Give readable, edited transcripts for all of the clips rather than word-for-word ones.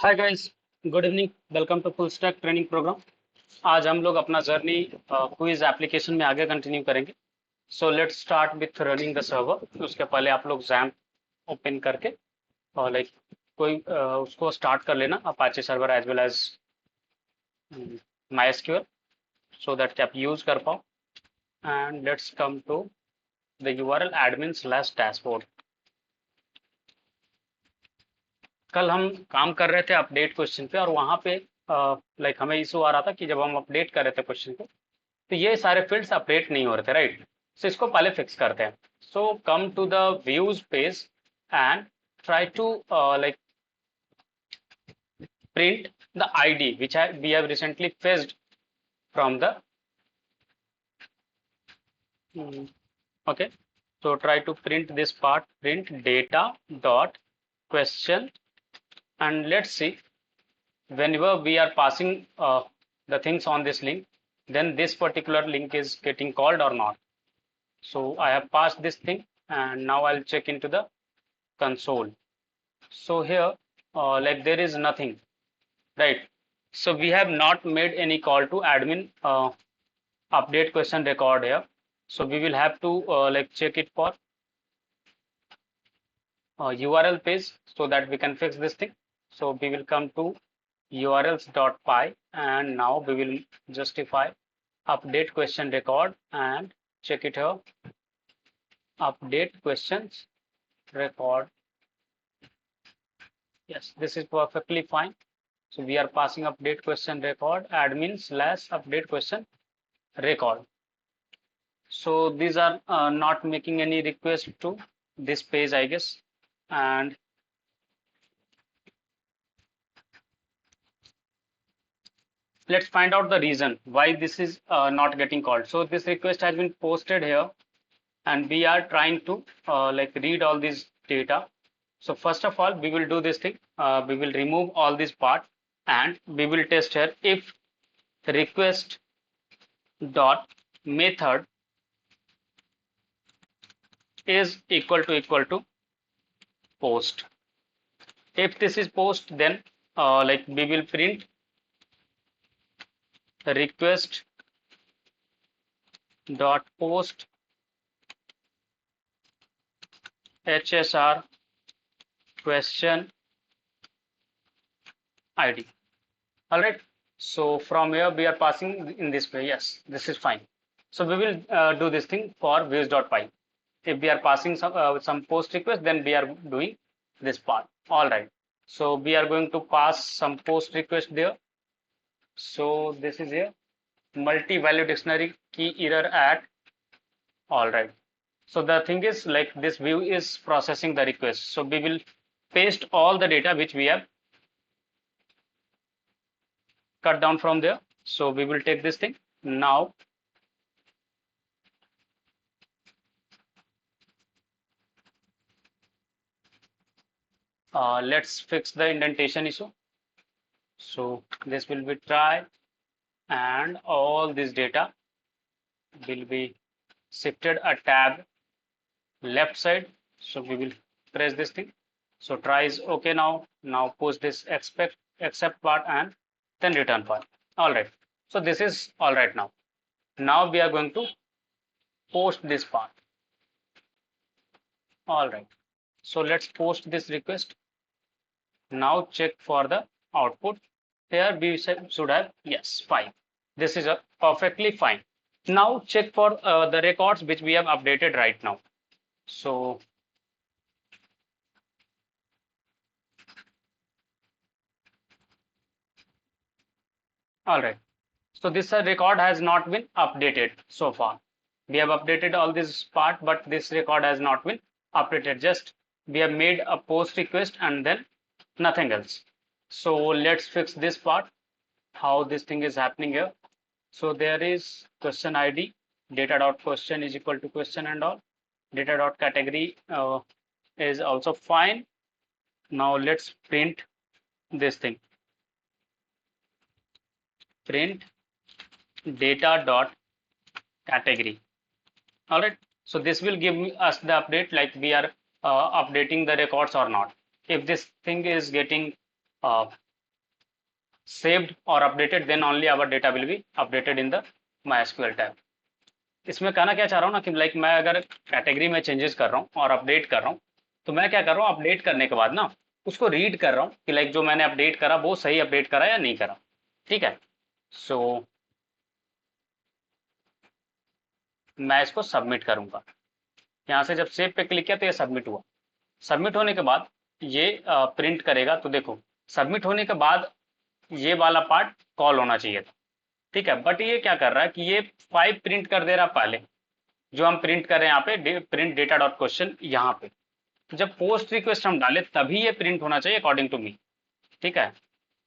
Hi guys, good evening. Welcome to full stack training program. आज हम लोग अपना जर्नी क्विज एप्लीकेशन में आगे कंटिन्यू करेंगे। So let's start with running the server. उसके पहले आप लोग जैम ओपन करके और लाइक कोई उसको स्टार्ट कर लेना, Apache server as well as my SQL, so that आप यूज कर पाओ। And let's come to the URL admin slash dashboard. कल हम काम कर रहे थे अपडेट क्वेश्चन पे, और वहां पे लाइक हमें इशू आ रहा था कि जब हम अपडेट कर रहे थे क्वेश्चन को, तो ये सारे फील्ड्स अपडेट नहीं हो रहे थे, राइट। सो इसको पहले फिक्स करते हैं। So come to the views page and try to like print the id which we have recently fetched from the okay. So try to print this part, print data dot question, and let's see, whenever we are passing the things on this link, then this particular link is getting called or not. So I have passed this thing, and now I'll check into the console. So here like there is nothing, right. So we have not made any call to admin update question record here. So we will have to like check it for url page so that we can fix this thing. So we will come to urls.py, and now we will justify update question record and check it here. Update questions record. Yes, this is perfectly fine. So we are passing update question record admin slash update question record. So these are not making any request to this page, I guess. And let's find out the reason why this is not getting called. So this request has been posted here, and we are trying to like read all this data. So first of all, we will do this thing. We will remove all this part, and we will test here if request dot method is equal to post. If this is post, then like we will print request dot post hsr question id. All right. So from here we are passing in this way. Yes, this is fine. So we will do this thing for views.py. If we are passing some post request, then we are doing this part. All right. So we are going to pass some post request there. So this is a multi-value dictionary key error at. All right. So the thing is, like, this view is processing the request. So we will paste all the data which we have cut down from there. So we will take this thing now. Let's fix the indentation issue. So this will be try, and all this data will be shifted a tab left side. So we will press this thing. So try is okay now. Now push this expect accept part and then return part. All right. So this is all right now. Now we are going to post this part. All right. So let's post this request. Now check for the output. Here we should have yes 5. This is a perfectly fine. Now check for the records which we have updated right now. So all right. So this record has not been updated so far. We have updated all this part, but this record has not been updated. Just we have made a post request and then nothing else. So let's fix this part, how this thing is happening here. So there is question ID, data dot question is equal to question and all. Data dot category is also fine. Now let's print this thing. Print data dot category. All right. So this will give us the update, like we are updating the records or not. If this thing is getting saved or updated, then only our data will be updated in the MySQL tab. इसमें कहना क्या चाह रहा हूँ ना कि like मैं अगर कैटेगरी में चेंजेस कर रहा हूँ और अपडेट कर रहा हूँ, तो मैं क्या कर रहा हूँ, अपडेट करने के बाद ना उसको रीड कर रहा हूँ कि लाइक जो मैंने अपडेट करा वो सही अपडेट करा या नहीं करा। ठीक है, सो मैं इसको सबमिट करूंगा। यहाँ से जब सेव पे क्लिक किया तो ये सबमिट हुआ। सबमिट होने के बाद ये प्रिंट करेगा। तो देखो, सबमिट होने के बाद ये वाला पार्ट कॉल होना चाहिए था। ठीक है, बट ये क्या कर रहा है कि ये 5 प्रिंट कर दे रहा पहले, जो हम प्रिंट कर रहे हैं यहाँ पे प्रिंट डेटा डॉट क्वेश्चन। यहाँ पे जब पोस्ट रिक्वेस्ट हम डालें तभी ये प्रिंट होना चाहिए अकॉर्डिंग टू मी। ठीक है,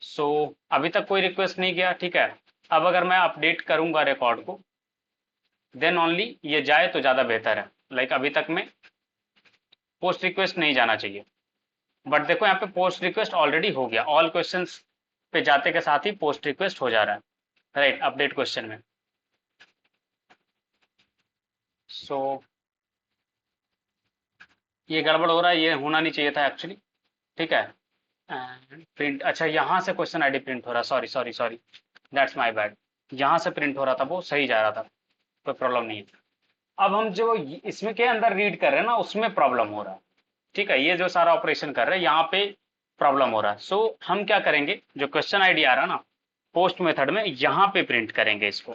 सो अभी तक कोई रिक्वेस्ट नहीं किया। ठीक है, अब अगर मैं अपडेट करूंगा रिकॉर्ड को, देन ओनली ये जाए तो ज़्यादा बेहतर है। लाइक अभी तक में पोस्ट रिक्वेस्ट नहीं जाना चाहिए, बट देखो यहाँ पे पोस्ट रिक्वेस्ट ऑलरेडी हो गया। ऑल क्वेश्चंस पे जाते के साथ ही पोस्ट रिक्वेस्ट हो जा रहा है, राइट, अपडेट क्वेश्चन में। सो ये गड़बड़ हो रहा है, ये होना नहीं चाहिए था एक्चुअली। ठीक है, प्रिंट, अच्छा यहाँ से क्वेश्चन आईडी प्रिंट हो रहा है, sorry sorry sorry, that's my bad. यहाँ से प्रिंट हो रहा था, वो सही जा रहा था, कोई प्रॉब्लम नहीं है। अब हम जो इसमें के अंदर रीड कर रहे हैं ना, उसमें प्रॉब्लम हो रहा है। ठीक है, ये जो सारा ऑपरेशन कर रहे हैं यहाँ पे प्रॉब्लम हो रहा है। सो हम क्या करेंगे, जो क्वेश्चन आईडी आ रहा है ना पोस्ट मेथड में, यहाँ पे प्रिंट करेंगे इसको।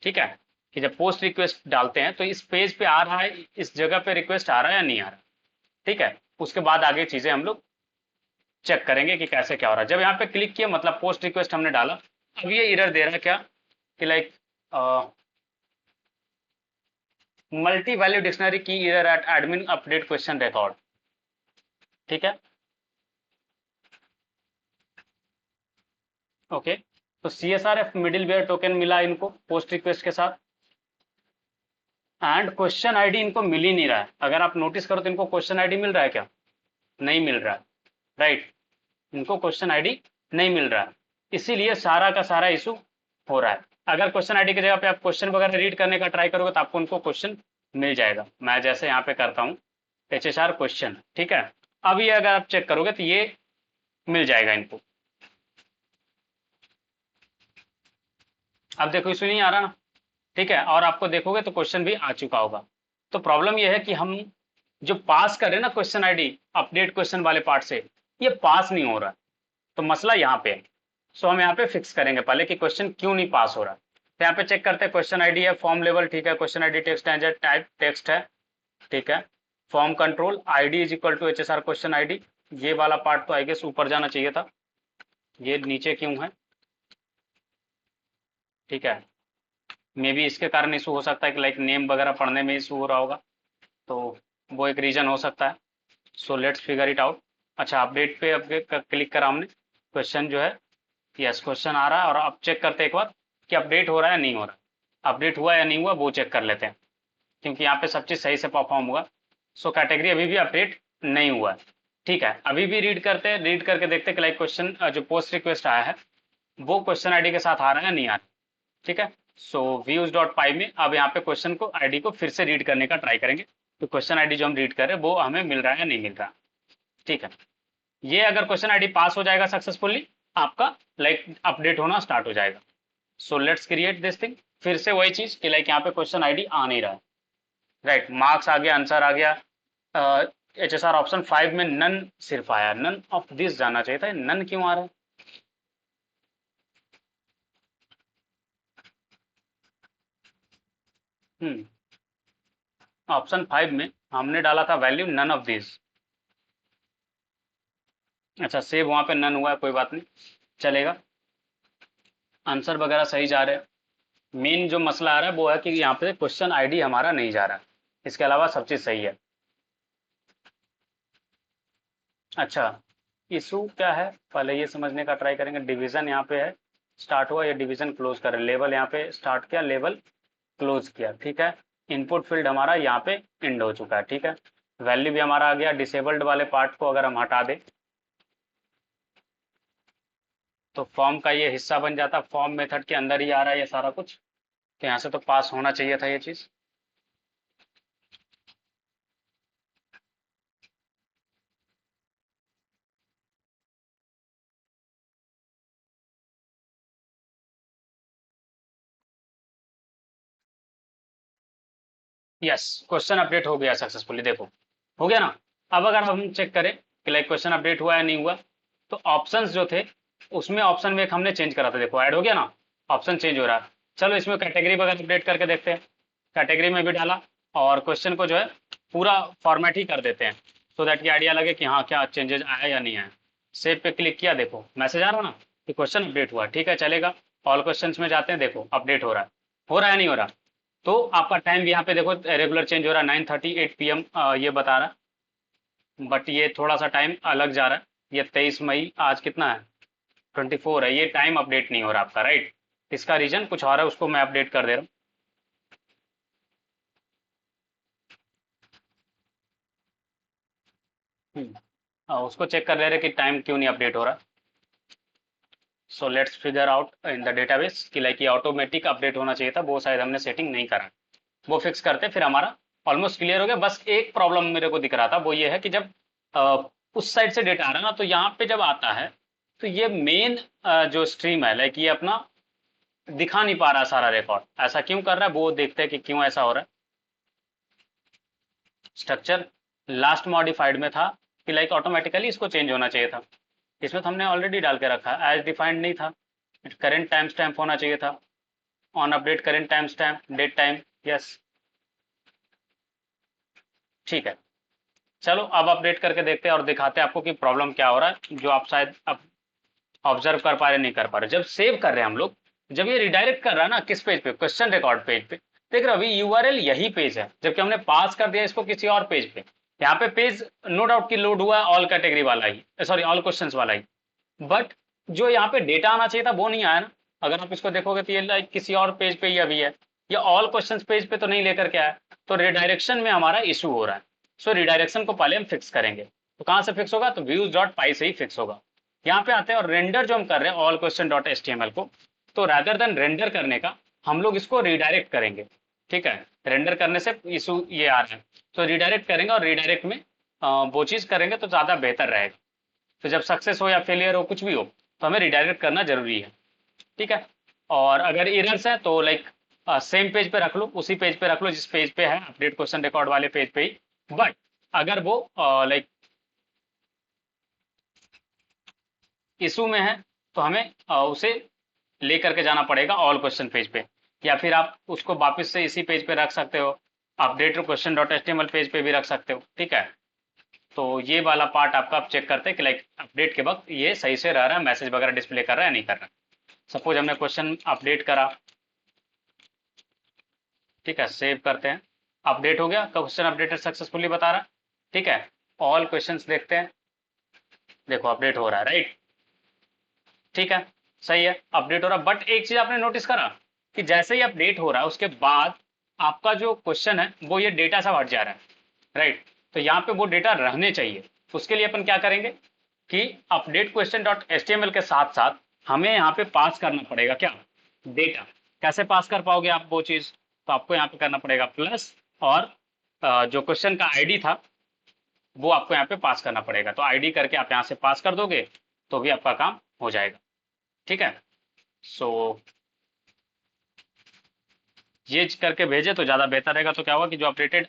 ठीक है, कि जब पोस्ट रिक्वेस्ट डालते हैं तो इस पेज पे आ रहा है, इस जगह पे रिक्वेस्ट आ रहा है या नहीं आ रहा। ठीक है, उसके बाद आगे चीजें हम लोग चेक करेंगे कि कैसे क्या हो रहा है। जब यहाँ पे क्लिक किया मतलब पोस्ट रिक्वेस्ट हमने डाला, अब ये एरर दे रहा है क्या कि लाइक मल्टी वैल्यू डिक्शनरी की error eight admin update question record. ठीक है, ओके, तो CSRF मिडिलवेयर टोकन मिला इनको पोस्ट रिक्वेस्ट के साथ, एंड क्वेश्चन आईडी इनको मिल ही नहीं रहा है। अगर आप नोटिस करो तो इनको क्वेश्चन आईडी मिल रहा है क्या, नहीं मिल रहा है, राइट, इनको क्वेश्चन आईडी नहीं मिल रहा है। इसीलिए सारा का सारा इशू हो रहा है। अगर क्वेश्चन आईडी की जगह पे आप क्वेश्चन वगैरह रीड करने का ट्राई करोगे तो आपको उनको क्वेश्चन मिल जाएगा। मैं जैसे यहाँ पे करता हूँ HHR क्वेश्चन, ठीक है, अब ये अगर आप चेक करोगे तो ये मिल जाएगा इनको। अब देखो इशू नहीं आ रहा ना, ठीक है, और आपको देखोगे तो क्वेश्चन भी आ चुका होगा। तो प्रॉब्लम यह है कि हम जो पास कर रहे हैं ना क्वेश्चन आईडी अपडेट क्वेश्चन वाले पार्ट से, ये पास नहीं हो रहा। तो मसला यहाँ पे है। सो हम यहाँ पे फिक्स करेंगे पहले कि क्वेश्चन क्यों नहीं पास हो रहा। तो यहाँ पे चेक करते हैं, क्वेश्चन आईडी है, फॉर्म लेवल, ठीक है, क्वेश्चन आईडी टेक्स्ट है, टाइप टेक्स्ट है, ठीक है, form control ID is equal to HSR question ID. ये वाला पार्ट तो आई गेस ऊपर जाना चाहिए था, ये नीचे क्यों है। ठीक है, मे बी इसके कारण इशू हो सकता है कि लाइक नेम वगैरह पढ़ने में इशू हो रहा होगा, तो वो एक रीजन हो सकता है। So let's figure it out. अच्छा, अपडेट पे क्लिक करा हमने, क्वेश्चन जो है, यस क्वेश्चन आ रहा है, और अब चेक करते हैं एक बार कि अपडेट हो रहा है या नहीं हो रहा। अपडेट हुआ या नहीं हुआ वो चेक कर लेते हैं, क्योंकि यहाँ पे सब चीज़ सही से परफॉर्म होगा। सो कैटेगरी अभी भी अपडेट नहीं हुआ है। ठीक है, अभी भी रीड करते हैं, रीड करके देखते हैं कि लाइक क्वेश्चन जो पोस्ट रिक्वेस्ट आया है वो क्वेश्चन आईडी के साथ आ रहा है या नहीं आ रहा। ठीक है, सो व्यूज डॉट पाई में अब यहाँ पे क्वेश्चन को आईडी को फिर से रीड करने का ट्राई करेंगे, तो क्वेश्चन आईडी जो हम रीड कर रहे हैं वो हमें मिल रहा है या नहीं मिल रहा। ठीक है, ये अगर क्वेश्चन आईडी पास हो जाएगा सक्सेसफुली, आपका लाइक अपडेट होना स्टार्ट हो जाएगा। So let's create this thing. फिर से वही चीज कि लाइक यहाँ पे क्वेश्चन आईडी आ नहीं रहा है, राइट, मार्क्स आ गया, आंसर आ गया, HSR ऑप्शन 5 में नन सिर्फ आया, नन ऑफ दिस जाना चाहिए था, नन क्यों आ रहा है। ऑप्शन 5 में हमने डाला था वैल्यू नन ऑफ दिस। अच्छा, सेव वहां पे नन हुआ है, कोई बात नहीं, चलेगा, आंसर वगैरह सही जा रहे हैं। मेन जो मसला आ रहा है वो है कि यहाँ पे क्वेश्चन आईडी हमारा नहीं जा रहा है, इसके अलावा सब चीज़ सही है। अच्छा, इशू क्या है पहले ये समझने का ट्राई करेंगे। डिवीजन यहाँ पे है, स्टार्ट हुआ, ये डिवीजन क्लोज कर, लेवल यहाँ पे स्टार्ट किया, लेवल क्लोज किया। ठीक है, इनपुट फील्ड हमारा यहाँ पे एंड हो चुका है। ठीक है, वैल्यू भी हमारा आ गया। डिसेबल्ड वाले पार्ट को अगर हम हटा दें तो फॉर्म का ये हिस्सा बन जाता, फॉर्म मेथड के अंदर ही आ रहा है ये सारा कुछ, तो यहाँ से तो पास होना चाहिए था ये चीज़। यस, क्वेश्चन अपडेट हो गया सक्सेसफुली, देखो हो गया ना। अब अगर हम चेक करें कि लाइक क्वेश्चन अपडेट हुआ या नहीं हुआ, तो ऑप्शंस जो थे उसमें ऑप्शन में एक हमने चेंज करा था, देखो ऐड हो गया ना, ऑप्शन चेंज हो रहा है। चलो इसमें कैटेगरी वगैरह अपडेट करके देखते हैं। कैटेगरी में भी डाला और क्वेश्चन को जो है पूरा फॉर्मेट ही कर देते हैं, सो दैट की आइडिया लगे कि हाँ क्या चेंजेस आया या नहीं आया। सेव पे क्लिक किया, देखो मैसेज आ रहा ना कि क्वेश्चन अपडेट हुआ, ठीक है चलेगा। ऑल क्वेश्चंस में जाते हैं, देखो अपडेट हो रहा है नहीं हो रहा। तो आपका टाइम भी यहाँ पे देखो रेगुलर चेंज हो रहा है, 9:38 PM ये बता रहा है, बट ये थोड़ा सा टाइम अलग जा रहा है। ये 23 मई, आज कितना है, 24 है, ये टाइम अपडेट नहीं हो रहा आपका, राइट। इसका रीजन कुछ और है, उसको मैं अपडेट कर दे रहा हूँ। उसको चेक कर ले रहे कि टाइम क्यों नहीं अपडेट हो रहा। So let's figure out in the database कि लाइक ये ऑटोमेटिक अपडेट होना चाहिए था, वो शायद हमने सेटिंग नहीं करा। वो फिक्स करते फिर हमारा ऑलमोस्ट क्लियर हो गया। बस एक प्रॉब्लम मेरे को दिख रहा था, वो ये है कि जब उस साइड से डेटा आ रहा है ना, तो यहाँ पे जब आता है तो ये मेन जो स्ट्रीम है लाइक ये अपना दिखा नहीं पा रहा सारा रिकॉर्ड। ऐसा क्यों कर रहा है वो देखते हैं कि क्यों ऐसा हो रहा है। स्ट्रक्चर लास्ट मॉडिफाइड में था कि लाइक ऑटोमेटिकली इसको चेंज होना चाहिए था, इसमें तो हमने ऑलरेडी डाल के रखा है, एज डिफाइंड नहीं था। करेंट टाइम स्टैम्प होना चाहिए था, on update current time stamp date time. Yes, ठीक है। चलो अब अपडेट करके देखते हैं और दिखाते हैं आपको कि प्रॉब्लम क्या हो रहा है, जो आप शायद अब ऑब्जर्व कर पा रहे नहीं कर पा रहे। जब सेव कर रहे हैं हम लोग, जब ये रिडायरेक्ट कर रहा है ना किस पेज पे, क्वेश्चन रिकॉर्ड पेज पे, देख रहे हो अभी यूआरएल यही पेज है, जबकि हमने पास कर दिया इसको किसी और पेज पे। यहाँ पे पेज नो डाउट की लोड हुआ है ऑल कैटेगरी वाला ही, सॉरी ऑल क्वेश्चंस वाला ही, बट जो यहाँ पे डेटा आना चाहिए था वो नहीं आया ना। अगर आप इसको देखोगे तो ये लाइक किसी और पेज पे ही अभी है, ये ऑल क्वेश्चंस पेज पे तो नहीं लेकर के आया। तो रिडायरेक्शन में हमारा इशू हो रहा है। सो रिडायरेक्शन को पहले हम फिक्स करेंगे, तो कहाँ से फिक्स होगा, तो व्यूज डॉट पाई से ही फिक्स होगा। यहाँ पे आते हैं और रेंडर जो हम कर रहे हैं all question dot H T M L को, तो रैदर देन रेंडर करने का हम लोग इसको रिडायरेक्ट करेंगे। ठीक है, रेंडर करने से इशू ये आ रहा है, तो रिडायरेक्ट करेंगे और रिडायरेक्ट में वो चीज़ करेंगे तो ज़्यादा बेहतर रहेगा। तो जब सक्सेस हो या फेलियर हो कुछ भी हो, तो हमें रिडायरेक्ट करना जरूरी है। ठीक है, और अगर एरर्स है तो लाइक सेम पेज पे रख लो, उसी पेज पे रख लो जिस पेज पे है, अपडेट क्वेश्चन रिकॉर्ड वाले पेज पे ही। बट अगर वो लाइक इशू में है, तो हमें उसे लेकर के जाना पड़ेगा ऑल क्वेश्चन पेज पे, या फिर आप उसको वापस से इसी पेज पे रख सकते हो, update question dot H T M L page पे भी रख सकते हो। ठीक है, तो ये वाला पार्ट आपका आप चेक करते हैं कि लाइक अपडेट के वक्त ये सही से रह रहा है, मैसेज वगैरह डिस्प्ले कर रहा है नहीं कर रहा है। सपोज हमने क्वेश्चन अपडेट करा, ठीक है सेव करते हैं, अपडेट हो गया, क्वेश्चन अपडेटेड सक्सेसफुली बता रहा है। ठीक है, ऑल क्वेश्चंस देखते हैं, देखो अपडेट हो रहा है, राइट। ठीक है, सही है, अपडेट हो रहा है। बट एक चीज आपने नोटिस करा कि जैसे ही अपडेट हो रहा है उसके बाद आपका जो क्वेश्चन है वो ये डेटा सब हट जा रहा है, राइट। तो यहाँ पे वो डेटा रहने चाहिए। उसके लिए अपन क्या करेंगे कि update question dot H T M L के साथ साथ हमें यहाँ पे पास करना पड़ेगा क्या, डेटा। कैसे पास कर पाओगे आप वो चीज, तो आपको यहाँ पे करना पड़ेगा प्लस, और जो क्वेश्चन का आईडी था वो आपको यहाँ पे पास करना पड़ेगा। तो आईडी करके आप यहाँ से पास कर दोगे तो भी आपका काम हो जाएगा। ठीक है, सो ये करके भेजे तो ज़्यादा बेहतर रहेगा। तो क्या होगा कि जो अपडेटेड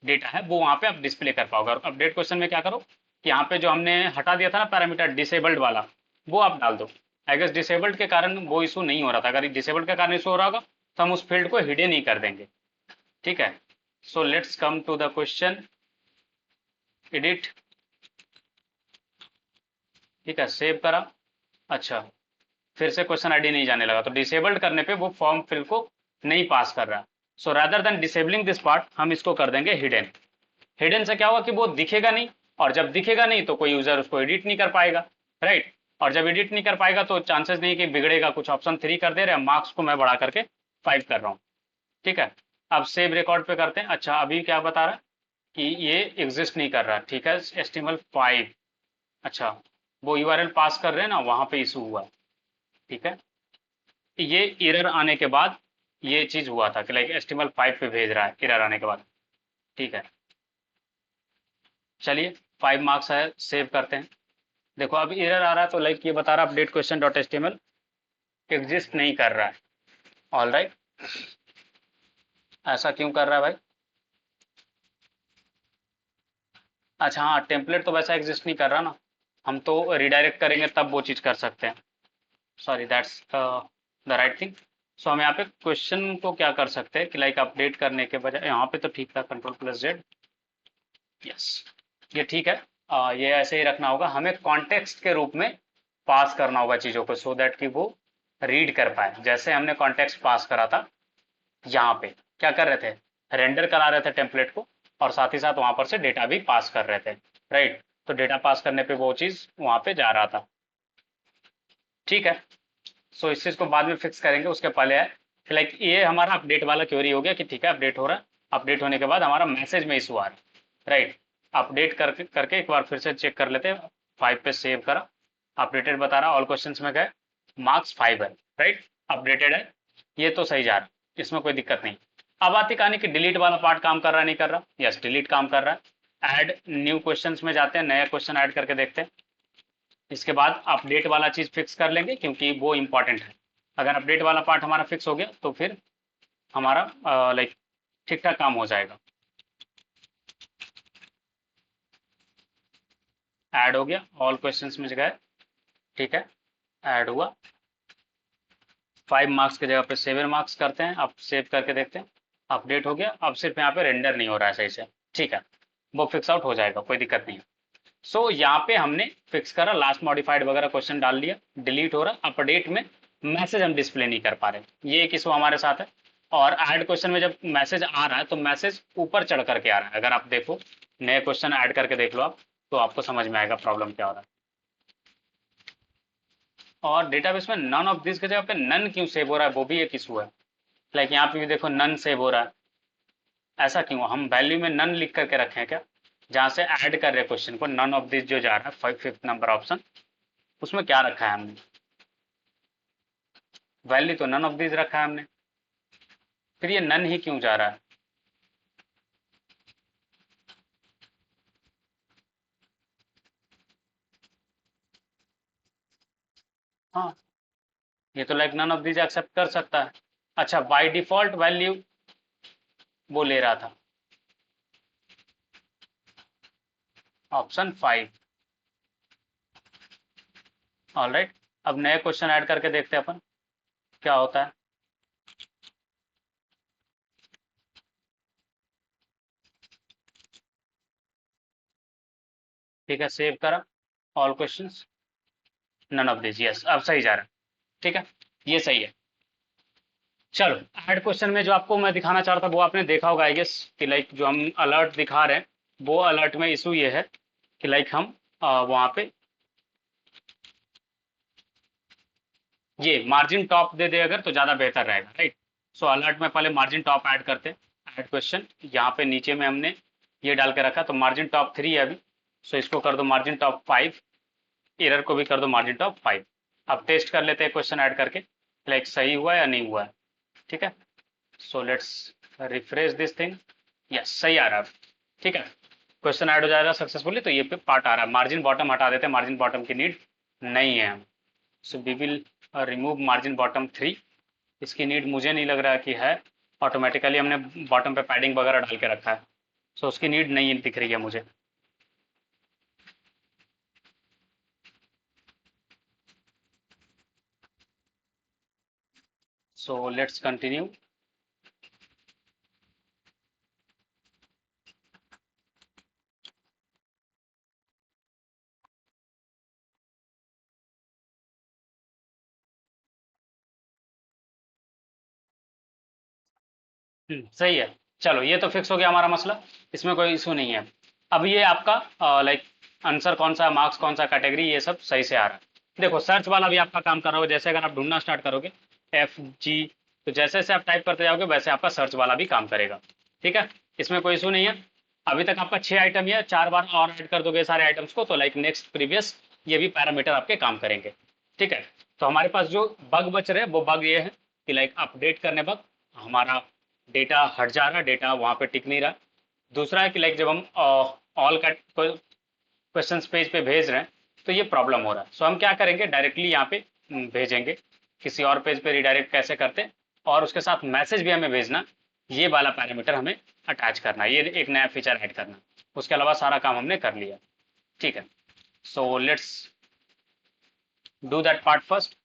डेटा है वो वहाँ पे आप डिस्प्ले कर पाओगे। और अपडेट क्वेश्चन में क्या करो कि यहाँ पे जो हमने हटा दिया था ना पैरामीटर डिसेबल्ड वाला, वो आप डाल दो। आई गेस डिसेबल्ड के कारण वो इशू नहीं हो रहा था, अगर डिसेबल्ड के कारण इशू हो रहा होगा तो हम उस फील्ड को हिडन ही कर देंगे। ठीक है, so let's come to the question, edit. ठीक है, सेव करा, अच्छा फिर से क्वेश्चन आईडी नहीं जाने लगा, तो डिसेबल्ड करने पे वो फॉर्म फिल को नहीं पास कर रहा। So rather than disabling this part हम इसको कर देंगे हिडन। हिडन से क्या होगा कि वो दिखेगा नहीं, और जब दिखेगा नहीं तो कोई यूजर उसको एडिट नहीं कर पाएगा, राइट। और जब एडिट नहीं कर पाएगा तो चांसेस नहीं कि बिगड़ेगा कुछ। ऑप्शन 3 कर दे रहे हैं, मार्क्स को मैं बढ़ा करके 5 कर रहा हूँ। ठीक है, अब सेव रिकॉर्ड पे करते हैं। अच्छा अभी क्या बता रहा है कि ये एग्जिस्ट नहीं कर रहा, ठीक है, HTML5। अच्छा, वो यूआरएल पास कर रहे हैं ना, वहां पे इशू हुआ। ठीक है, ये एरर आने के बाद ये चीज हुआ था कि लाइक HTML5 पे भेज रहा है एरर आने के बाद। ठीक है, चलिए 5 मार्क्स है, सेव करते हैं। देखो अब एरर आ रहा है, तो लाइक ये बता रहा है update question dot H T M L exist नहीं कर रहा है। ऑल राइट, ऐसा क्यों कर रहा है भाई, अच्छा हाँ, टेम्पलेट तो वैसा एग्जिस्ट नहीं कर रहा ना, हम तो रिडायरेक्ट करेंगे तब वो चीज़ कर सकते हैं। Sorry, that's the right thing. So हम यहाँ पे क्वेश्चन को क्या कर सकते हैं कि लाइक अपडेट करने के बजाय, यहाँ पे तो ठीक था, Ctrl+Z। यस, ये ठीक है। ये ऐसे ही रखना होगा, हमें कॉन्टेक्स्ट के रूप में पास करना होगा चीज़ों को, सो दैट कि वो रीड कर पाए। जैसे हमने कॉन्टेक्स्ट पास करा था, यहाँ पे क्या कर रहे थे, रेंडर करा रहे थे टेम्पलेट को, और साथ ही साथ वहां पर से डेटा भी पास कर रहे थे, राइट। तो डेटा पास करने पे वो चीज़ वहां पे जा रहा था, ठीक है। सो इस चीज़ को बाद में फिक्स करेंगे, उसके पहले है कि लाइक ये हमारा अपडेट वाला क्वेरी हो गया कि ठीक है अपडेट हो रहा है। अपडेट होने के बाद हमारा मैसेज में इशू आ रहा है, राइट। अपडेट करके करके एक बार फिर से चेक कर लेते हैं। 5 पे सेव करा, अपडेटेड बता रहा, ऑल क्वेश्चंस में गए, मार्क्स 5 है, राइट। अपडेटेड है, ये तो सही जा रहा है, इसमें कोई दिक्कत नहीं। अब आती कहानी कि डिलीट वाला पार्ट काम कर रहा है नहीं कर रहा। यस, डिलीट काम कर रहा है। ऐड न्यू क्वेश्चंस में जाते हैं, नया क्वेश्चन ऐड करके देखते हैं। इसके बाद अपडेट वाला चीज फिक्स कर लेंगे क्योंकि वो इंपॉर्टेंट है। अगर अपडेट वाला पार्ट हमारा फिक्स हो गया तो फिर हमारा लाइक ठीक ठाक काम हो जाएगा। ऐड हो गया, ऑल क्वेश्चंस में गए, ठीक है, ऐड हुआ। 5 मार्क्स की जगह पे 7 मार्क्स करते हैं, अब सेव करके देखते हैं। अपडेट हो गया, अब सिर्फ यहाँ पे रेंडर नहीं हो रहा है सही से, ठीक है, वो फिक्स आउट हो जाएगा, कोई दिक्कत नहीं है। सो यहाँ पे हमने फिक्स करा, लास्ट मॉडिफाइड वगैरह क्वेश्चन डाल दिया, डिलीट हो रहा, अपडेट में मैसेज हम डिस्प्ले नहीं कर पा रहे, ये एक इशू हमारे साथ है। और ऐड क्वेश्चन में जब मैसेज आ रहा है तो मैसेज ऊपर चढ़ करके आ रहा है। अगर आप देखो, नए क्वेश्चन ऐड करके देख लो आप, तो आपको समझ में आएगा प्रॉब्लम क्या हो रहा है। और डेटाबेस में नन ऑफ दिस की जगह पे नन क्यों सेव हो रहा है, वो भी एक इशू है। लाइक यहाँ पे भी देखो नन सेव हो रहा है, ऐसा क्यों, हम वैल्यू में नन लिख करके रखे हैं क्या, जहाँ से ऐड कर रहे हैं क्वेश्चन को, नन ऑफ दिस जो जा रहा है 5th नंबर ऑप्शन, उसमें क्या रखा है हमने, वैल्यू तो नन ऑफ दिस रखा है हमने, फिर ये नन ही क्यों जा रहा है। हाँ, ये तो like none of this accept कर सकता है। अच्छा, बाय डिफॉल्ट वैल्यू वो ले रहा था, ऑप्शन 5। ऑलराइट, अब नए क्वेश्चन ऐड करके देखते हैं अपन क्या होता है। ठीक है, सेव करा, all questions, none of this, yes, अब सही जा रहा है, ठीक है, ये सही है। चलो, ऐड क्वेश्चन में जो आपको मैं दिखाना चाह रहा था वो आपने देखा होगा आई गेस, कि लाइक जो हम अलर्ट दिखा रहे हैं, वो अलर्ट में इशू ये है कि लाइक हम वहाँ पे ये मार्जिन टॉप दे दे अगर तो ज़्यादा बेहतर रहेगा, राइट। सो अलर्ट में पहले मार्जिन टॉप ऐड करते हैं। ऐड क्वेश्चन, यहाँ पे नीचे में हमने ये डाल के रखा, तो मार्जिन टॉप 3 है अभी, सो इसको कर दो मार्जिन टॉप 5, एरर को भी कर दो मार्जिन टॉप 5। अब टेस्ट कर लेते हैं क्वेश्चन ऐड करके, लाइक सही हुआ है या नहीं हुआ है, ठीक है। So let's refresh this thing, yes सही आ रहा है, ठीक है, क्वेश्चन ऐड हो जाएगा सक्सेसफुली। तो ये पे पार्ट आ रहा है, मार्जिन बॉटम हटा देते हैं, मार्जिन बॉटम की नीड नहीं है। So we will remove margin bottom 3, इसकी नीड मुझे नहीं लग रहा कि है, ऑटोमेटिकली हमने बॉटम पे पैडिंग वगैरह डाल के रखा है, सो उसकी नीड नहीं दिख रही है मुझे। So let's continue. सही है, चलो ये तो फिक्स हो गया हमारा मसला, इसमें कोई इशू नहीं है। अब ये आपका लाइक आंसर कौन सा, मार्क्स कौन सा, कैटेगरी, ये सब सही से आ रहा है। देखो सर्च वाला भी आपका काम कर रहा होगा, जैसे अगर आप ढूंढना स्टार्ट करोगे FG, तो जैसे जैसे आप टाइप करते जाओगे वैसे आपका सर्च वाला भी काम करेगा, ठीक है, इसमें कोई इशू नहीं है। अभी तक आपका 6 आइटम ही है, 4 बार और ऐड कर दोगे सारे आइटम्स को, तो लाइक नेक्स्ट प्रीवियस ये भी पैरामीटर आपके काम करेंगे, ठीक है। तो हमारे पास जो बग बच रहे हैं वो बग ये है कि लाइक अपडेट करने वक्त हमारा डेटा हट जा रहा है, डेटा वहाँ पे टिक नहीं रहा। दूसरा है कि लाइक जब हम ऑल का क्वेश्चन पेज पे भेज रहे हैं तो ये प्रॉब्लम हो रहा है। सो हम क्या करेंगे, डायरेक्टली यहाँ पे भेजेंगे, किसी और पेज पे रिडायरेक्ट कैसे करते हैं, और उसके साथ मैसेज भी हमें भेजना, ये वाला पैरामीटर हमें अटैच करना, ये एक नया फीचर ऐड करना। उसके अलावा सारा काम हमने कर लिया। ठीक है, so let's do that part first.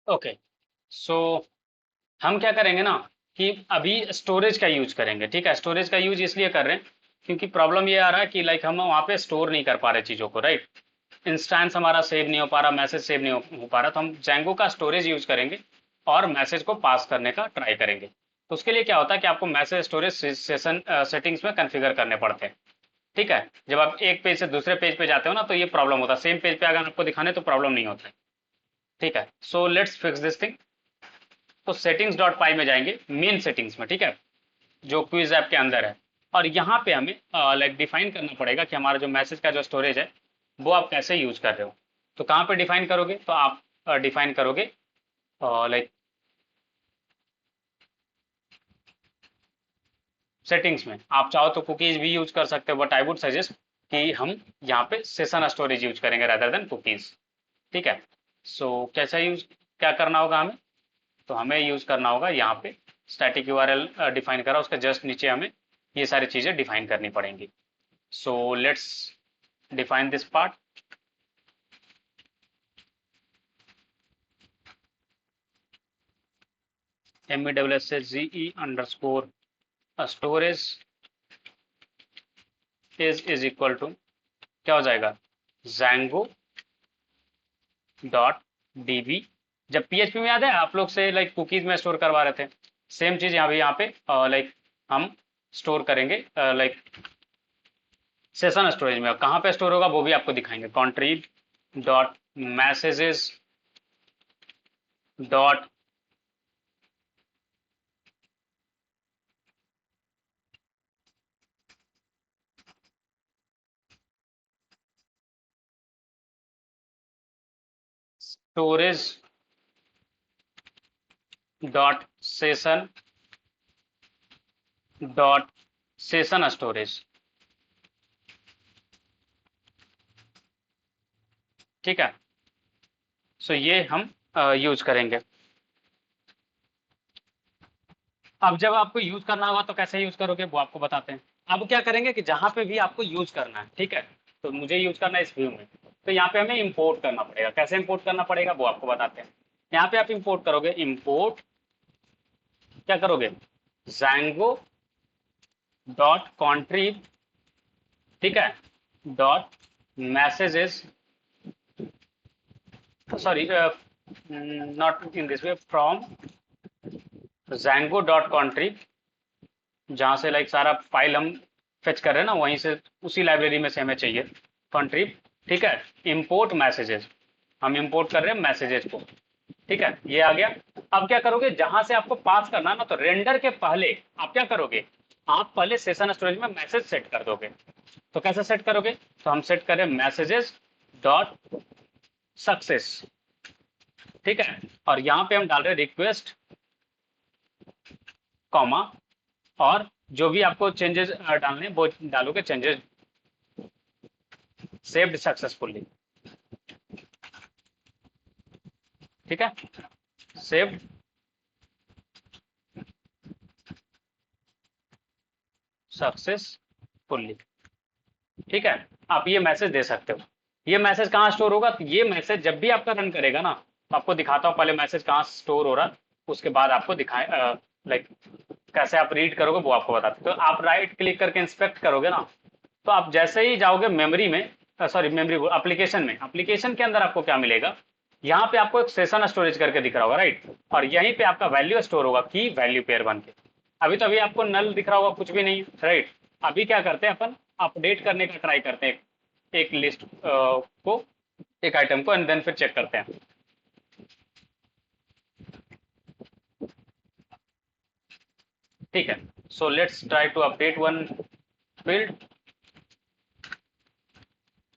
Okay, so हम क्या करेंगे ना कि अभी स्टोरेज का यूज करेंगे। ठीक है, स्टोरेज का यूज इसलिए कर रहे हैं क्योंकि प्रॉब्लम ये आ रहा है कि लाइक हम वहाँ पे स्टोर नहीं कर पा रहे चीज़ों को, राइट। इंस्टेंस हमारा सेव नहीं हो पा रहा, मैसेज सेव नहीं हो पा रहा, तो हम जैंगो का स्टोरेज यूज करेंगे और मैसेज को पास करने का ट्राई करेंगे। तो उसके लिए क्या होता है कि आपको मैसेज स्टोरेज सेशन सेटिंग्स में कन्फिगर करने पड़ते हैं। ठीक है, जब आप एक पेज से दूसरे पेज पे जाते हो ना तो ये प्रॉब्लम होता है, सेम पेज पे अगर आपको दिखाने तो प्रॉब्लम नहीं होता है। ठीक है, so let's fix this thing. तो सेटिंग्स डॉट पाई में जाएंगे, मेन सेटिंग्स में। ठीक है, जो क्विज ऐप के अंदर है। और यहाँ पे हमें लाइक डिफाइन करना पड़ेगा कि हमारा जो मैसेज का जो स्टोरेज है वो आप कैसे यूज कर रहे हो। तो कहाँ पे डिफाइन करोगे, तो आप डिफाइन करोगे लाइक सेटिंग्स में। आप चाहो तो कुकीज भी यूज कर सकते हो, बट आई वुड सजेस्ट कि हम यहाँ पे सेशन स्टोरेज यूज करेंगे रादर देन कुकीज। ठीक है, सो कैसा यूज क्या करना होगा हमें, तो हमें यूज करना होगा यहाँ पे स्टैटिक यूआरएल डिफाइन करा, उसके जस्ट नीचे हमें ये सारी चीजें डिफाइन करनी पड़ेंगी। So let's define this part. MESSGE _ storage is equal to क्या हो जाएगा, Django डॉट db। जब PHP में याद है आप लोग से लाइक कुकीज में स्टोर करवा रहे थे, सेम चीज यहाँ पे लाइक हम स्टोर करेंगे लाइक सेशन स्टोरेज में। कहाँ पे स्टोर होगा वो भी आपको दिखाएंगे। contrib dot messages dot storage dot session dot session storage. ठीक है, सो ये हम यूज करेंगे। अब जब आपको यूज करना होगा तो कैसे यूज करोगे वो आपको बताते हैं। अब क्या करेंगे कि जहां पे भी आपको यूज करना है, ठीक है, तो मुझे यूज करना है इस व्यू में, तो यहाँ पे हमें इंपोर्ट करना पड़ेगा। कैसे इंपोर्ट करना पड़ेगा वो आपको बताते हैं। यहाँ पे आप इंपोर्ट करोगे, इंपोर्ट क्या करोगे, Django डॉट कॉन्ट्रीब, ठीक है, dot messages, sorry not in this way, from Django dot contrib, जहाँ से लाइक सारा फाइल हम फेच कर रहे हैं ना वहीं से, उसी लाइब्रेरी में से हमें चाहिए कंट्रीब। ठीक है, इंपोर्ट मैसेजेस, हम इंपोर्ट कर रहे हैं मैसेजेस को। ठीक है, ये आ गया। अब क्या करोगे, जहां से आपको पास करना ना, तो रेंडर के पहले आप क्या करोगे, आप पहले सेशन स्टोरेज में मैसेज सेट कर दोगे। तो कैसे सेट करोगे, तो हम सेट करें मैसेजेस डॉट सक्सेस। ठीक है, और यहाँ पे हम डाल रहे रिक्वेस्ट कॉमा, और जो भी आपको चेंजेस डालने वो डालोगे, चेंजेस सेव्ड सक्सेसफुली। ठीक है, सेव्ड सक्सेसफुली। ठीक है, आप ये मैसेज दे सकते हो। ये मैसेज कहाँ स्टोर होगा, तो ये मैसेज जब भी आपका रन करेगा ना, तो आपको दिखाता हूँ पहले मैसेज कहाँ स्टोर हो रहा, उसके बाद आपको दिखाए लाइक कैसे आप रीड करोगे वो आपको बताते। तो आप राइट क्लिक करके इंस्पेक्ट करोगे ना, तो आप जैसे ही जाओगे मेमोरी में, सॉरी मेमोरी एप्लीकेशन में, एप्लीकेशन के अंदर आपको क्या मिलेगा, यहाँ पे आपको एक सेशन स्टोरेज करके दिख रहा होगा, राइट। और यहीं पे आपका वैल्यू स्टोर होगा की वैल्यू पेयर बन के। अभी तो अभी आपको नल दिख रहा होगा, कुछ भी नहीं, राइट। अभी क्या करते हैं अपन, अपडेट करने का ट्राई करते हैं एक लिस्ट को, एक आइटम को, एंड देन फिर चेक करते हैं। ठीक है। So let's try to update one field.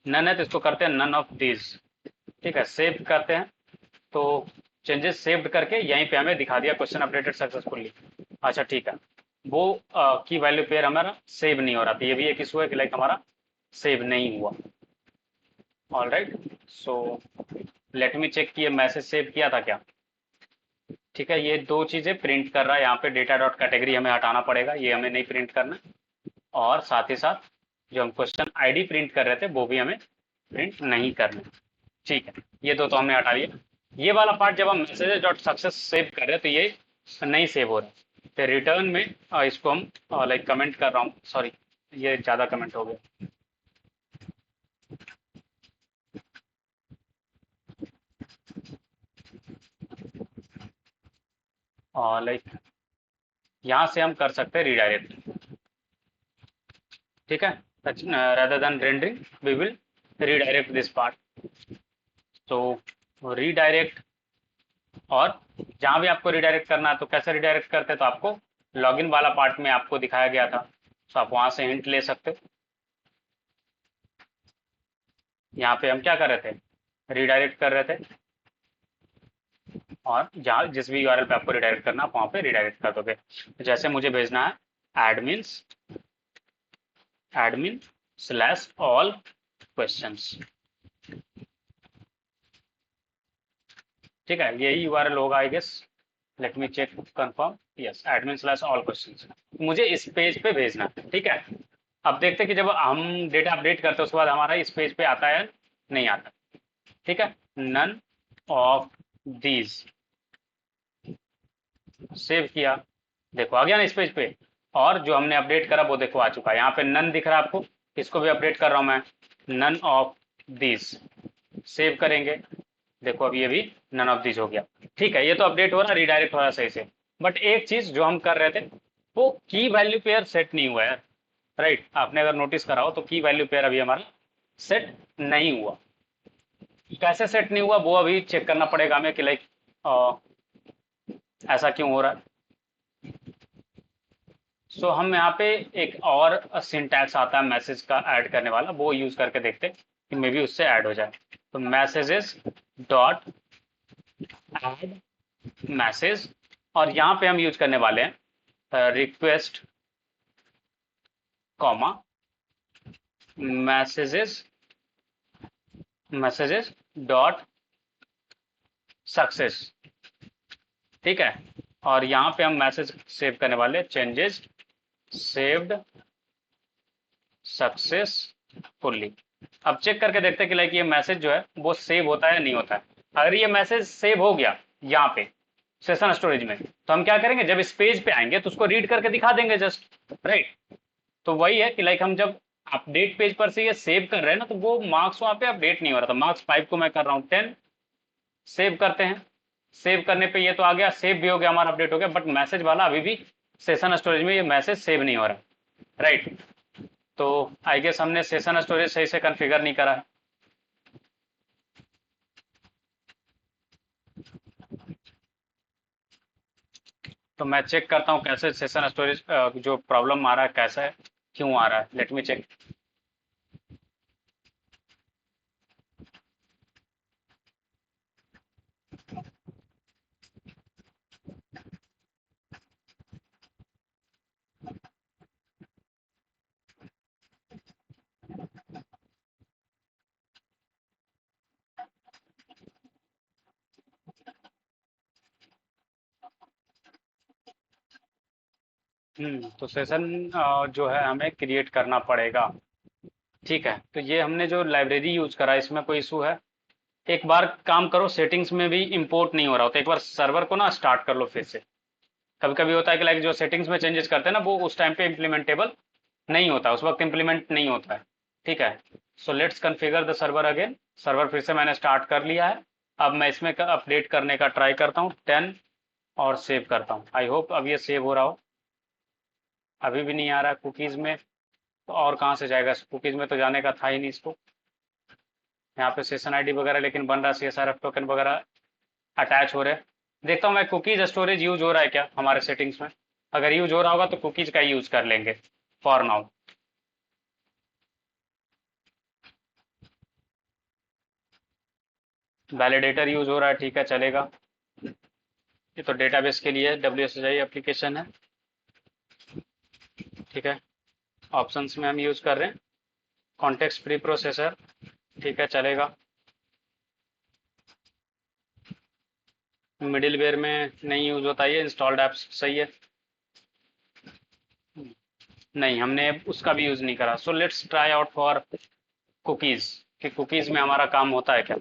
None है तो इसको करते हैं नन ऑफ दीज। ठीक है, सेव करते हैं तो चेंजेस सेव्ड करके यहीं पे हमें दिखा दिया क्वेश्चन अपडेटेड सक्सेसफुली। अच्छा ठीक है, वो की वैल्यू पेयर हमारा सेव नहीं हो रहा था, ये भी एक इशू है कि लाइक हमारा सेव नहीं हुआ। All right, so let me check कि ये मैसेज सेव किया था क्या। ठीक है, ये दो चीज़ें प्रिंट कर रहा है यहाँ पे, डेटा डॉट कैटेगरी हमें हटाना पड़ेगा, ये हमें नहीं प्रिंट करना। और साथ ही साथ जो हम क्वेश्चन आईडी प्रिंट कर रहे थे वो भी हमें प्रिंट नहीं करना। ठीक है, ये दो तो हमने हटा लिया। ये वाला पार्ट जब हम मैसेजेस डॉट सक्सेस सेव कर रहे हैं तो ये नहीं सेव हो रहा। तो रिटर्न में इसको हम लाइक कमेंट कर रहा हूँ, सॉरी ये ज़्यादा कमेंट हो गया। और लाइक यहाँ से हम कर सकते हैं रिडायरेक्ट। ठीक है, rather than rendering we will redirect this part. तो redirect, और जहाँ भी आपको रिडायरेक्ट करना है तो कैसे रिडायरेक्ट करते हैं, तो आपको लॉगिन वाला पार्ट में आपको दिखाया गया था, तो आप वहाँ से हिंट ले सकते हो। यहाँ पे हम क्या कर रहे थे, रिडायरेक्ट कर रहे थे, और जहाँ जिस भी यूआरएल पे आपको रिडायरेक्ट करना आप वहाँ पे रिडायरेक्ट कर दोगे। जैसे मुझे भेजना है admin/all questions। ठीक है, यही यूआरएल होगा I guess, let me check confirm, yes admin/all questions मुझे इस पेज पे भेजना है। ठीक है, अब देखते हैं कि जब हम डेटा अपडेट करते हैं उसके बाद हमारा इस पेज पे आता है नहीं आता। ठीक है, नन ऑफ दीज, सेव किया, देखो आ गया ना इस पेज पे, और जो हमने अपडेट करा वो देखो आ चुका है, यहाँ पे नन दिख रहा है आपको, इसको भी अपडेट कर रहा हूँ मैं, नन ऑफ दीज, सेव करेंगे, देखो अब ये भी नन ऑफ दीज हो गया। ठीक है, ये तो अपडेट हो रहा, रिडायरेक्ट हो रहा सही से, बट एक चीज जो हम कर रहे थे वो की वैल्यू पेयर सेट नहीं हुआ है। राइट, आपने अगर नोटिस करा हो तो की वैल्यू पेयर अभी हमारा सेट नहीं हुआ। कैसे सेट नहीं हुआ वो अभी चेक करना पड़ेगा हमें कि लाइक ऐसा क्यों हो रहा है। सो हम यहाँ पे एक और सिंटैक्स आता है मैसेज का ऐड करने वाला, वो यूज करके देखते हैं कि मे बी उससे ऐड हो जाए। तो मैसेजेस डॉट ऐड मैसेज, और यहाँ पे हम यूज करने वाले हैं request comma messages dot success. ठीक है, और यहाँ पे हम मैसेज सेव करने वाले चेंजेस सेव्ड सक्सेसफुली। अब चेक करके देखते हैं कि लाइक ये मैसेज जो है वो सेव होता है या नहीं होता है। अगर ये मैसेज सेव हो गया यहाँ पे सेशन स्टोरेज में, तो हम क्या करेंगे, जब इस पेज पे आएंगे तो उसको रीड करके दिखा देंगे जस्ट। राइट, तो वही है कि लाइक हम जब अपडेट पेज पर से ये सेव कर रहे हैं ना, तो वो मार्क्स वहाँ पे अपडेट नहीं हो रहा था, मार्क्स 5 को मैं कर रहा हूँ 10, सेव करते हैं, सेव करने पे ये तो आ गया, सेव भी हो गया हमारा, अपडेट हो गया, बट मैसेज वाला अभी भी सेशन स्टोरेज में ये मैसेज सेव नहीं हो रहा। राइट, तो आई गेस हमने सेशन स्टोरेज सही से कॉन्फ़िगर नहीं करा है। तो मैं चेक करता हूँ कैसे सेशन स्टोरेज जो प्रॉब्लम आ रहा है कैसा है, क्यों आ रहा है, लेट मी चेक। तो सेशन जो है हमें क्रिएट करना पड़ेगा। ठीक है, तो ये हमने जो लाइब्रेरी यूज करा इसमें कोई इशू है। एक बार काम करो, सेटिंग्स में भी इंपोर्ट नहीं हो रहा हो तो एक बार सर्वर को ना स्टार्ट कर लो फिर से। कभी कभी होता है कि लाइक जो सेटिंग्स में चेंजेस करते हैं ना वो उस टाइम पे इम्प्लीमेंटेबल नहीं होता, उस वक्त इम्प्लीमेंट नहीं होता है। ठीक है, so let's configure the server again. Server फिर से मैंने स्टार्ट कर लिया है। अब मैं इसमें अपडेट करने का ट्राई करता हूँ 10, और सेव करता हूँ। आई होप अब ये सेव हो रहा हो। अभी भी नहीं आ रहा कुकीज़ में, तो और कहाँ से जाएगा, कुकीज़ में तो जाने का था ही नहीं इसको। यहाँ पे सेशन आईडी वगैरह लेकिन बन रहा, CSRF टोकन वगैरह अटैच हो रहे। देखता हूँ मैं कुकीज स्टोरेज यूज हो रहा है क्या हमारे सेटिंग्स में। अगर यूज हो रहा होगा तो कुकीज का यूज कर लेंगे फॉर नाउ। वैलिडेटर यूज हो रहा है, ठीक है चलेगा। ये तो डेटाबेस के लिए WSHI एप्लीकेशन है, ठीक है। ऑप्शंस में हम यूज कर रहे हैं कॉन्टेक्स्ट प्री प्रोसेसर, ठीक है चलेगा। मिडिलवेयर में नहीं यूज होता, ये इंस्टॉल्ड एप्स सही है। नहीं, हमने उसका भी यूज नहीं करा। सो let's try out for cookies, कि कुकीज में हमारा काम होता है क्या।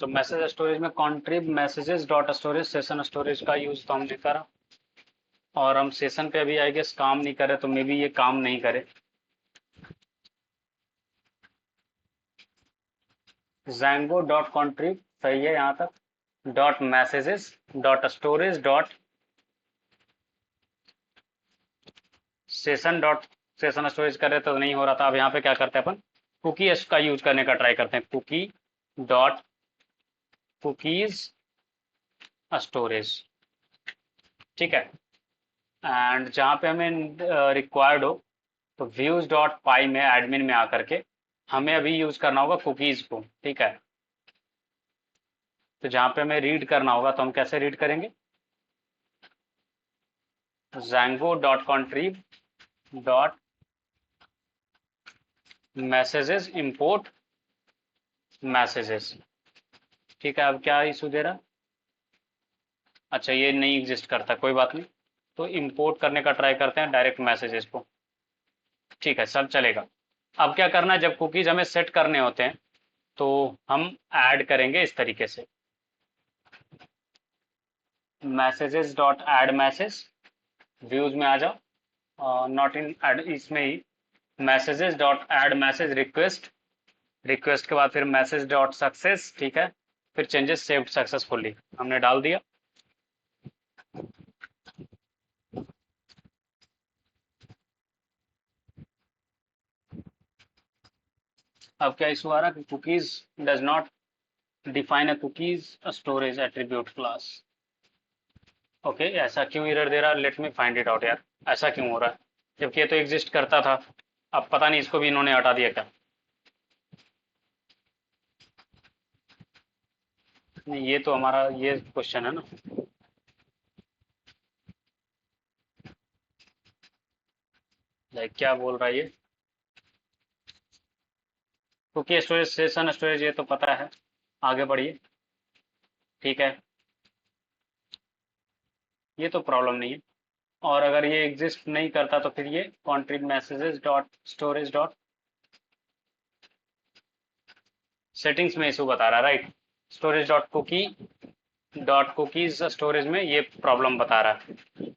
तो मैसेज स्टोरेज में contrib messages dot storage session storage का यूज तो हमने करा, और हम सेशन पे अभी आई गेस काम नहीं करे, तो मे बी ये काम नहीं करे। जैंगो डॉट कॉन्ट्रीब सही है यहाँ तक। Dot messages dot storage dot session dot session storage कर रहे तो नहीं हो रहा था। अब यहाँ पे क्या करते हैं अपन, कुकी का यूज करने का ट्राई करते हैं। कुकी डॉट कुकीज स्टोरेज, ठीक है। एंड जहाँ पे हमें रिक्वायर्ड हो, तो व्यूज डॉट पाई में एडमिन में आकर के हमें अभी यूज करना होगा कुकीज को, ठीक है। तो जहाँ पे हमें रीड करना होगा तो हम कैसे रीड करेंगे, Django dot contrib dot messages import messages, ठीक है। अब क्या इशू दे रहा, अच्छा ये नहीं एग्जिस्ट करता, कोई बात नहीं। तो इंपोर्ट करने का ट्राई करते हैं डायरेक्ट मैसेजेस को, ठीक है सब चलेगा। अब क्या करना है, जब कुकीज हमें सेट करने होते हैं तो हम ऐड करेंगे इस तरीके से, messages dot add message, views में आ जाओ, नॉट इन ऐड इसमें ही, messages dot add message request, request के बाद फिर मैसेज डॉट सक्सेस, ठीक है। फिर चेंजेस सेव्ड सक्सेसफुली हमने डाल दिया। अब क्या इशू आ रहा है कि cookies does not define a cookies storage attribute class. Okay, ऐसा क्यों एरर दे रहा है, let me find it out यार, ऐसा क्यों हो रहा है, जबकि ये तो एग्जिस्ट करता था। अब पता नहीं इसको भी इन्होंने हटा दिया क्या। नहीं, ये तो हमारा ये क्वेश्चन है ना। लाइक क्या बोल रहा है ये, कुकी स्टोरेज सेशन स्टोरेज ये तो पता है, आगे बढ़िए, ठीक है। ये तो प्रॉब्लम नहीं है। और अगर ये एग्जिस्ट नहीं करता तो फिर ये contrib messages dot storage dot settings में इशू बता रहा है, right. Storage dot cookie dot cookies storage में ये प्रॉब्लम बता रहा है।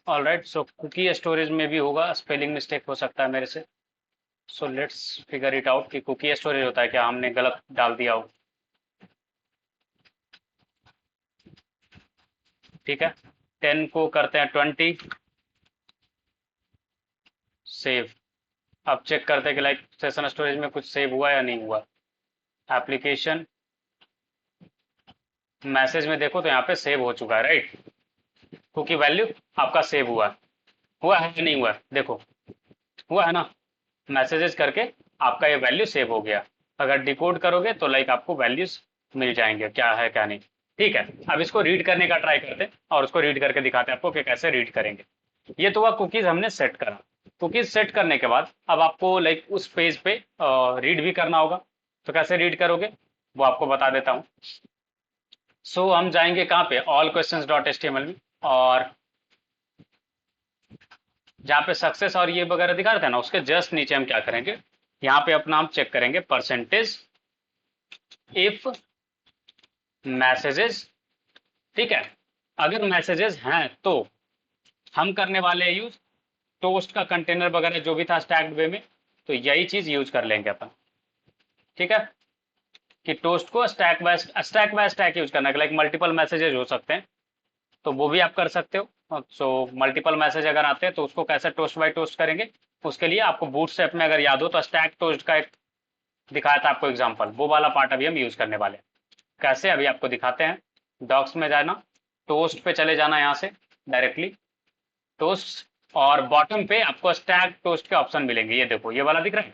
All right, so cookie storage में भी होगा, स्पेलिंग मिस्टेक हो सकता है मेरे से। So let's figure it out कि कुकी स्टोरेज होता है क्या, हमने गलत डाल दिया हो, ठीक है। 10 को करते हैं 20, सेव। अब चेक करते हैं कि लाइक सेशन स्टोरेज में कुछ सेव हुआ या नहीं हुआ। एप्लीकेशन मैसेज में देखो तो यहाँ पे सेव हो चुका है, राइट। कुकी वैल्यू आपका सेव हुआ है, हुआ है या नहीं हुआ है? देखो हुआ है ना, मैसेजेस करके आपका ये वैल्यू सेव हो गया। अगर डिकोड करोगे तो लाइक आपको वैल्यूज मिल जाएंगे क्या है क्या नहीं, ठीक है। अब इसको रीड करने का ट्राई करते हैं और उसको रीड करके दिखाते हैं आपको कि कैसे रीड करेंगे। ये तो हुआ कुकीज हमने सेट करा। कुकीज सेट करने के बाद अब आपको लाइक उस पेज पे रीड भी करना होगा। तो कैसे रीड करोगे वो आपको बता देता हूँ। सो हम जाएंगे कहाँ पे, ऑल क्वेश्चंस डॉट एचटीएमएल में, और जहाँ पे सक्सेस और ये वगैरह दिखा रहे थे ना, उसके जस्ट नीचे हम क्या करेंगे, यहाँ पे अपना हम चेक करेंगे परसेंटेज इफ मैसेजेस, ठीक है, अगर मैसेजेस हैं तो हम करने वाले यूज टोस्ट का कंटेनर वगैरह जो भी था स्टैक्ड वे में, तो यही चीज यूज कर लेंगे अपन, ठीक है, कि टोस्ट को स्टैक बाय स्टैक यूज करना है, लाइक मल्टीपल मैसेजेस हो सकते हैं, तो वो भी आप कर सकते हो। सो मल्टीपल मैसेज अगर आते हैं तो उसको कैसे टोस्ट बाय टोस्ट करेंगे, उसके लिए आपको बूटस्ट्रैप में अगर याद हो तो स्टैक टोस्ट का एक दिखाया था आपको एग्जांपल, वो वाला पार्ट अभी हम यूज करने वाले हैं। कैसे अभी आपको दिखाते हैं। डॉक्स में जाना, टोस्ट पे चले जाना यहाँ से डायरेक्टली, टोस्ट, और बॉटम पे आपको स्टैक टोस्ट के ऑप्शन मिलेंगे, ये देखो ये वाला दिख रहा है,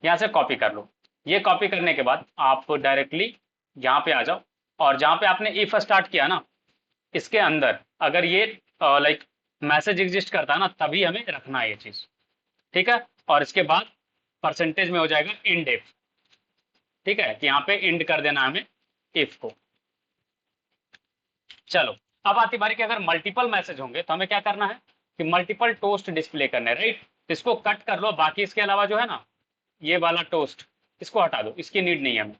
यहाँ से कॉपी कर लो। ये कॉपी करने के बाद आप डायरेक्टली यहाँ पे आ जाओ, और जहाँ पे आपने इफ स्टार्ट किया ना, इसके अंदर अगर ये लाइक मैसेज एग्जिस्ट करता है ना, तभी हमें रखना है ये चीज, ठीक है। और इसके बाद परसेंटेज में हो जाएगा इंड इफ, ठीक है, कि यहाँ पे इंड कर देना हमें इफ को। चलो, अब आती बारी कि अगर मल्टीपल मैसेज होंगे तो हमें क्या करना है कि मल्टीपल टोस्ट डिस्प्ले करने हैं, राइट। इसको कट कर लो, बाकी इसके अलावा जो है ना ये वाला टोस्ट, इसको हटा दो, इसकी नीड नहीं है हमें,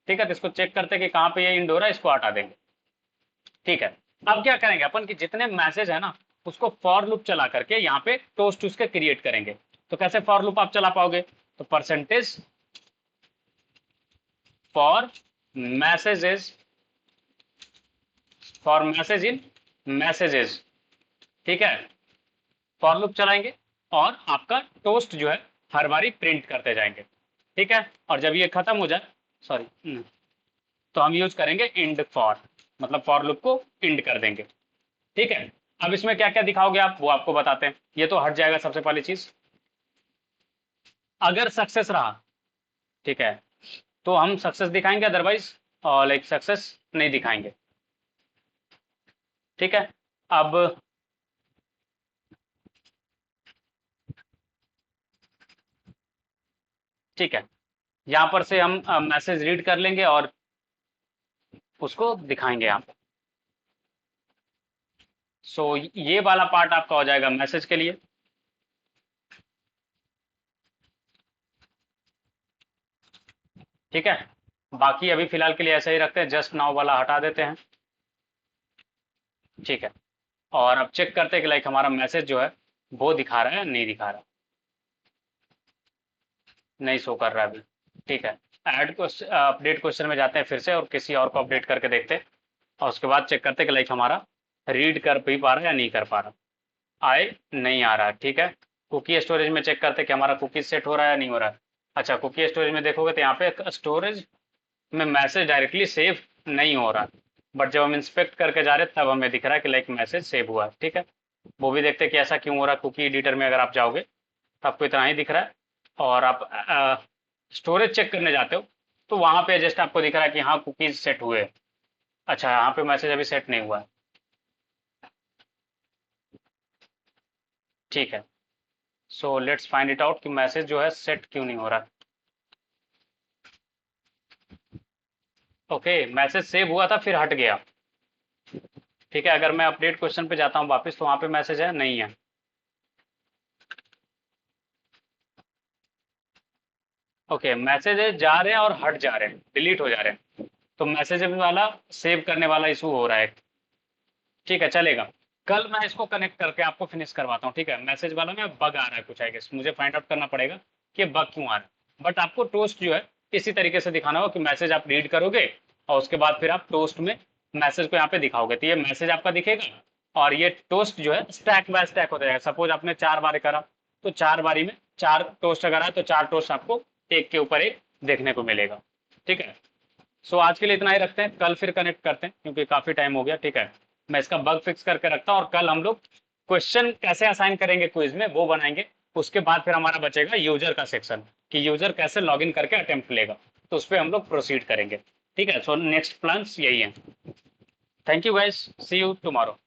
ठीक है। तो इसको चेक करते कि कहाँ पे ये इंड हो रहा है, इसको हटा देंगे, ठीक है। अब क्या करेंगे अपन कि जितने मैसेज है ना उसको फॉर लूप चला करके यहाँ पे टोस्ट उसके क्रिएट करेंगे। तो कैसे फॉर लूप आप चला पाओगे, तो percentage for messages, for message in messages, ठीक है, फॉर लूप चलाएंगे और आपका टोस्ट जो है हर बारी प्रिंट करते जाएंगे, ठीक है। और जब ये खत्म हो जाए, सॉरी, तो हम यूज करेंगे इंड फॉर, मतलब फॉर लूप को इंड कर देंगे, ठीक है। अब इसमें क्या क्या दिखाओगे आप, वो आपको बताते हैं। ये तो हट जाएगा सबसे पहली चीज, अगर सक्सेस रहा, ठीक है, तो हम सक्सेस दिखाएंगे, अदरवाइज लाइक सक्सेस नहीं दिखाएंगे, ठीक है। अब ठीक है, यहाँ पर से हम मैसेज रीड कर लेंगे और उसको दिखाएंगे यहाँ पे। सो ये वाला पार्ट आपका हो जाएगा मैसेज के लिए, ठीक है। बाकी अभी फिलहाल के लिए ऐसा ही रखते हैं, जस्ट नाउ वाला हटा देते हैं, ठीक है। और अब चेक करते हैं कि लाइक हमारा मैसेज जो है वो दिखा रहा है या नहीं दिखा रहा, नहीं शो कर रहा है अभी, ठीक है। ऐड क्वेश्चन, अपडेट क्वेश्चन में जाते हैं फिर से और किसी और को अपडेट करके देखते हैं, और उसके बाद चेक करते हैं कि लाइक हमारा रीड कर भी पा रहा है या नहीं कर पा रहा, आए नहीं आ रहा, ठीक है। कुकी स्टोरेज में चेक करते हैं कि हमारा कुकी सेट हो रहा है या नहीं हो रहा है। अच्छा, कुकी स्टोरेज में देखोगे तो यहाँ पे स्टोरेज में मैसेज डायरेक्टली सेव नहीं हो रहा, बट जब हम इंस्पेक्ट करके जा रहे हैं तब हमें दिख रहा है कि लाइक मैसेज सेव हुआ है, ठीक है। वो भी देखते हैं कि ऐसा क्यों हो रहा है। कुकी एडिटर में अगर आप जाओगे तो आपको इतना ही दिख रहा है, और आप स्टोरेज चेक करने जाते हो तो वहां पे जस्ट आपको दिख रहा है कि हाँ कुकीज सेट हुए। अच्छा, यहाँ पे मैसेज अभी सेट नहीं हुआ है, ठीक है। So let's find it out कि मैसेज जो है सेट क्यों नहीं हो रहा। ओके, मैसेज सेव हुआ था फिर हट गया, ठीक है। अगर मैं अपडेट क्वेश्चन पे जाता हूँ वापस तो वहां पे मैसेज है नहीं है, ओके। मैसेजेस जा रहे हैं और हट जा रहे हैं, डिलीट हो जा रहे हैं, तो मैसेज वाला सेव करने वाला इशू हो रहा है, ठीक है, चलेगा। कल मैं इसको कनेक्ट करके आपको फिनिश करवाता हूँ, ठीक है। मैसेज वाला में बग आ रहा है कुछ, आई गेस मुझे फाइंड आउट करना पड़ेगा कि बग क्यों आ रहा है, बट आपको टोस्ट जो है इसी तरीके से दिखाना होगा कि मैसेज आप रीड करोगे और उसके बाद फिर आप टोस्ट में मैसेज को यहाँ पे दिखाओगे, तो ये मैसेज आपका दिखेगा और ये टोस्ट जो है स्टैक बाय स्टैक होता जाएगा। सपोज आपने 4 बार करा तो 4 बारी में 4 टोस्ट अगर आए तो 4 टोस्ट आपको एक के ऊपर एक देखने को मिलेगा, ठीक है। सो आज के लिए इतना ही रखते हैं, कल फिर कनेक्ट करते हैं क्योंकि काफी टाइम हो गया, ठीक है। मैं इसका बग फिक्स करके रखता हूँ और कल हम लोग क्वेश्चन कैसे असाइन करेंगे क्विज में वो बनाएंगे। उसके बाद फिर हमारा बचेगा यूजर का सेक्शन कि यूजर कैसे लॉगिन करके अटेम्प्ट लेगा, तो उस पर हम लोग प्रोसीड करेंगे, ठीक है। सो नेक्स्ट प्लान्स यही है। Thank you guys, see you tomorrow.